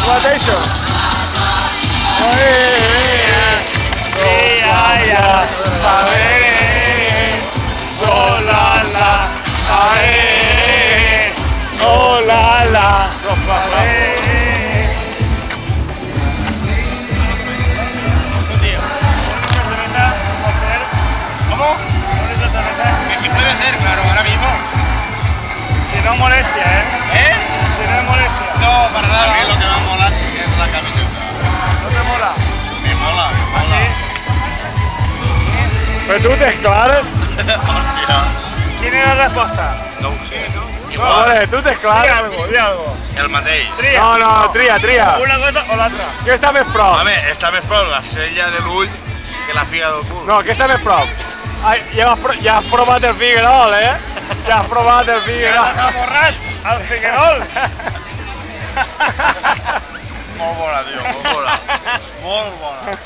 What això? ¿Cómo? Que si puede ser, claro, ahora mismo. Si no molestia, ¿eh? ¿Eh? Si no es molestia. No, para nada. A mí lo que me mola es la camiseta. ¿No te mola? Me mola, me mola. ¿Así? Però tu tens clares? Hòstia. Quina és la resposta? No ho sé, no? No, Igual, vale, tu tens clares? Di algo. el mateix. Tria. No, tria. Una cosa o l'altra. Què està més prop? Home, està més prop la cella de l'ull que la figa del cul. No, què està més prop? Ai, ja has provat el Figuerol, eh? Ja has provat el Figuerol. Ja t'has borrat, el Figuerol. Molt bona, tio, molt bona. Molt bona.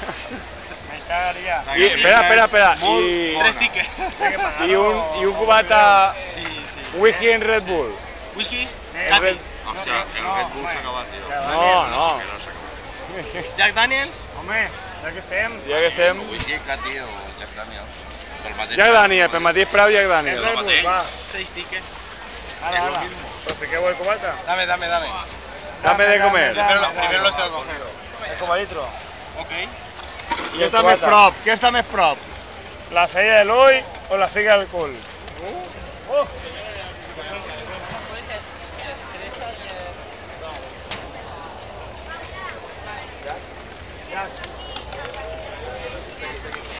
Me cagaria. I, Espera. Molt Tres bona. tickets. I un cubata Sí, sí. whisky en Red Bull. ¿Whisky? Red- Cati. Hòstia, el Red Bull s'ha acabat, tio. No. Que no s'ha acabat. Jack Daniel. Home, ja que estem... Whisky, Cati o Jack Daniels. Pel mateix. Jack Daniel, pel mateix preu Jack Daniel. Red Bull, va. 6 tickets. Ara. Però fiqueu el cubata. Dame. Dame de comer. Primero los tengo que coger. El comadito. Ok. Què està més prop? Què està més prop? La cella de l'ull o la figa del cul? Ja.